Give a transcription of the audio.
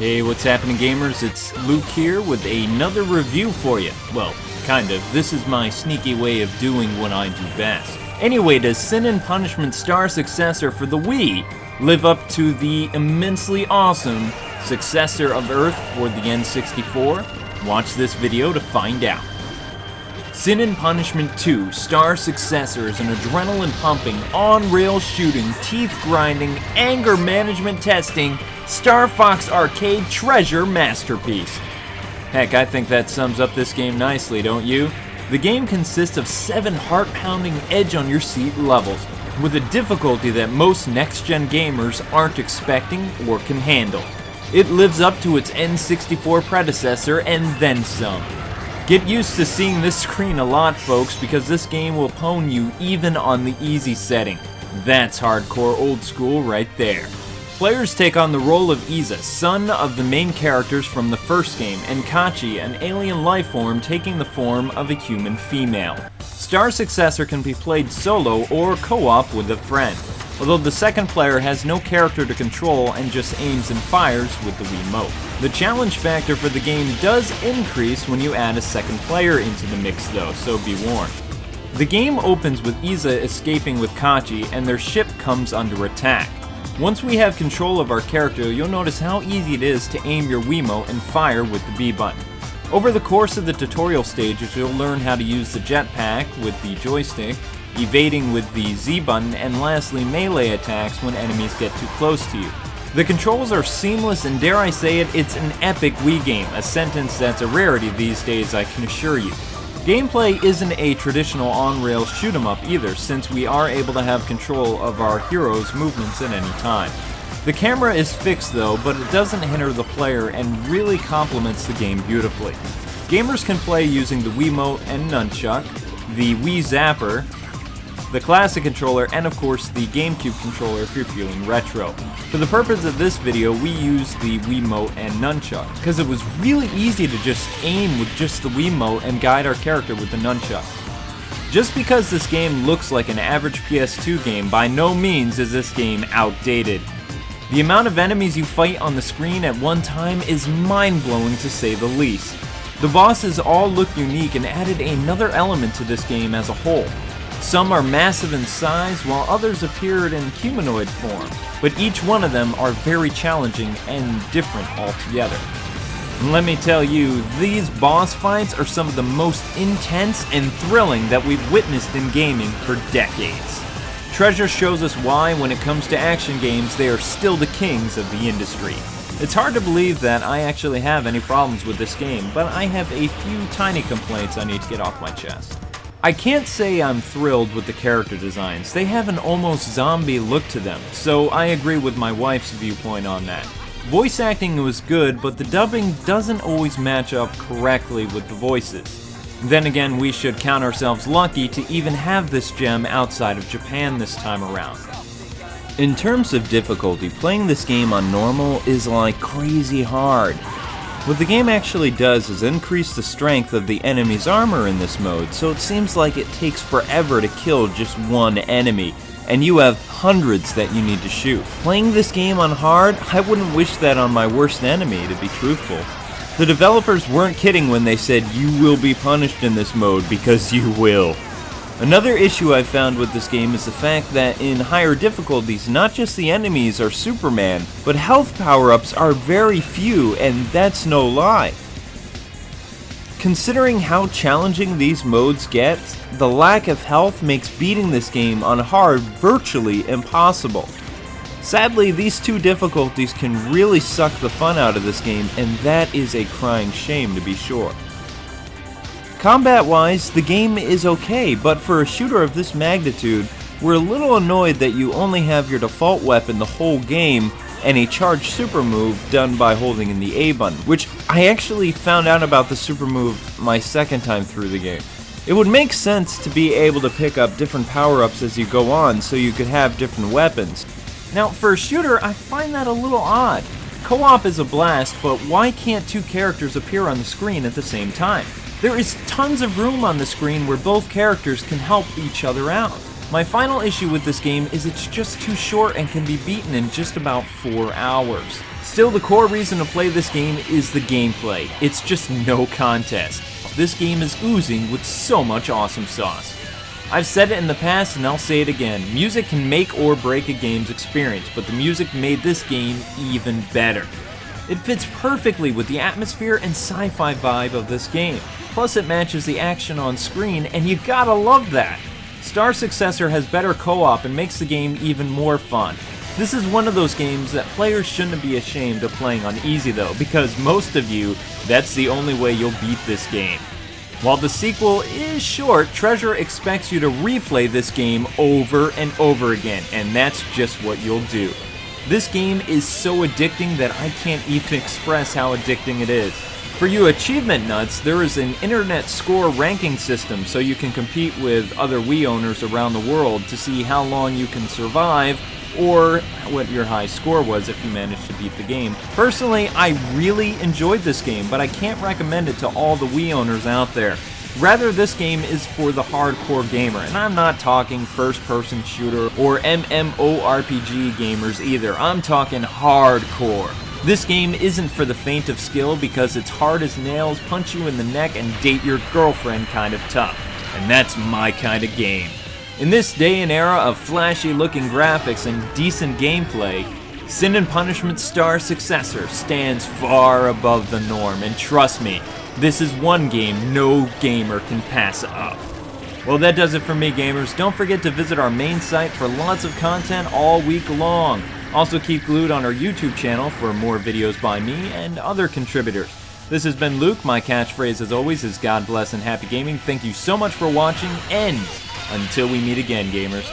Hey, what's happening, gamers? It's Luke here with another review for you. Well, kind of. This is my sneaky way of doing what I do best. Anyway, does Sin and Punishment Star Successor for the Wii live up to the immensely awesome Successor of Earth for the N64? Watch this video to find out. Sin and Punishment 2 Star Successor is an adrenaline-pumping, on-rails shooting, teeth-grinding, anger management testing, Star Fox Arcade treasure masterpiece. Heck, I think that sums up this game nicely, don't you? The game consists of 7 heart-pounding, edge-on-your-seat levels, with a difficulty that most next-gen gamers aren't expecting or can handle. It lives up to its N64 predecessor and then some. Get used to seeing this screen a lot, folks, because this game will pwn you even on the easy setting. That's hardcore old school right there. Players take on the role of Iza, son of the main characters from the first game, and Kachi, an alien lifeform taking the form of a human female. Star Successor can be played solo or co-op with a friend, although the second player has no character to control and just aims and fires with the Wiimote. The challenge factor for the game does increase when you add a second player into the mix though, so be warned. The game opens with Iza escaping with Kachi and their ship comes under attack. Once we have control of our character, you'll notice how easy it is to aim your Wiimote and fire with the B button. Over the course of the tutorial stages, you'll learn how to use the jetpack with the joystick, evading with the Z button, and lastly melee attacks when enemies get too close to you. The controls are seamless and dare I say it, it's an epic Wii game, a sentence that's a rarity these days, I can assure you. Gameplay isn't a traditional on-rails shoot-'em-up either, since we are able to have control of our hero's movements at any time. The camera is fixed though, but it doesn't hinder the player and really complements the game beautifully. Gamers can play using the Wiimote and Nunchuck, the Wii Zapper, the classic controller, and of course the GameCube controller if you're feeling retro. For the purpose of this video, we used the Wiimote and Nunchuck, because it was really easy to just aim with just the Wiimote and guide our character with the Nunchuck. Just because this game looks like an average PS2 game, by no means is this game outdated. The amount of enemies you fight on the screen at one time is mind-blowing to say the least. The bosses all look unique and added another element to this game as a whole. Some are massive in size, while others appeared in humanoid form, but each one of them are very challenging and different altogether. And let me tell you, these boss fights are some of the most intense and thrilling that we've witnessed in gaming for decades. Treasure shows us why, when it comes to action games, they are still the kings of the industry. It's hard to believe that I actually have any problems with this game, but I have a few tiny complaints I need to get off my chest. I can't say I'm thrilled with the character designs. They have an almost zombie look to them, so I agree with my wife's viewpoint on that. Voice acting was good, but the dubbing doesn't always match up correctly with the voices. Then again, we should count ourselves lucky to even have this gem outside of Japan this time around. In terms of difficulty, playing this game on normal is like crazy hard. What the game actually does is increase the strength of the enemy's armor in this mode, so it seems like it takes forever to kill just one enemy, and you have hundreds that you need to shoot. Playing this game on hard, I wouldn't wish that on my worst enemy, to be truthful. The developers weren't kidding when they said you will be punished in this mode, because you will. Another issue I've found with this game is the fact that in higher difficulties, not just the enemies are Superman, but health power-ups are very few, and that's no lie. Considering how challenging these modes get, the lack of health makes beating this game on hard virtually impossible. Sadly, these two difficulties can really suck the fun out of this game, and that is a crying shame to be sure. Combat-wise, the game is okay, but for a shooter of this magnitude, we're a little annoyed that you only have your default weapon the whole game and a charged super move done by holding in the A button, which I actually found out about the super move my second time through the game. It would make sense to be able to pick up different power-ups as you go on so you could have different weapons. Now, for a shooter, I find that a little odd. Co-op is a blast, but why can't two characters appear on the screen at the same time? There is tons of room on the screen where both characters can help each other out. My final issue with this game is it's just too short and can be beaten in just about 4 hours. Still, the core reason to play this game is the gameplay. It's just no contest. This game is oozing with so much awesome sauce. I've said it in the past and I'll say it again, music can make or break a game's experience, but the music made this game even better. It fits perfectly with the atmosphere and sci-fi vibe of this game. Plus it matches the action on screen, and you gotta love that. Star Successor has better co-op and makes the game even more fun. This is one of those games that players shouldn't be ashamed of playing on easy though, because most of you, that's the only way you'll beat this game. While the sequel is short, Treasure expects you to replay this game over and over again, and that's just what you'll do. This game is so addicting that I can't even express how addicting it is. For you achievement nuts, there is an internet score ranking system so you can compete with other Wii owners around the world to see how long you can survive or what your high score was if you managed to beat the game. Personally, I really enjoyed this game, but I can't recommend it to all the Wii owners out there. Rather, this game is for the hardcore gamer, and I'm not talking first-person shooter or MMORPG gamers either. I'm talking hardcore. This game isn't for the faint of skill because it's hard as nails, punch you in the neck, and date your girlfriend kind of tough. And that's my kind of game. In this day and era of flashy-looking graphics and decent gameplay, Sin and Punishment Star Successor stands far above the norm, and trust me, this is one game no gamer can pass up. Well, that does it for me, gamers. Don't forget to visit our main site for lots of content all week long. Also keep glued on our YouTube channel for more videos by me and other contributors. This has been Luke. My catchphrase as always is God bless and happy gaming. Thank you so much for watching, and until we meet again, gamers.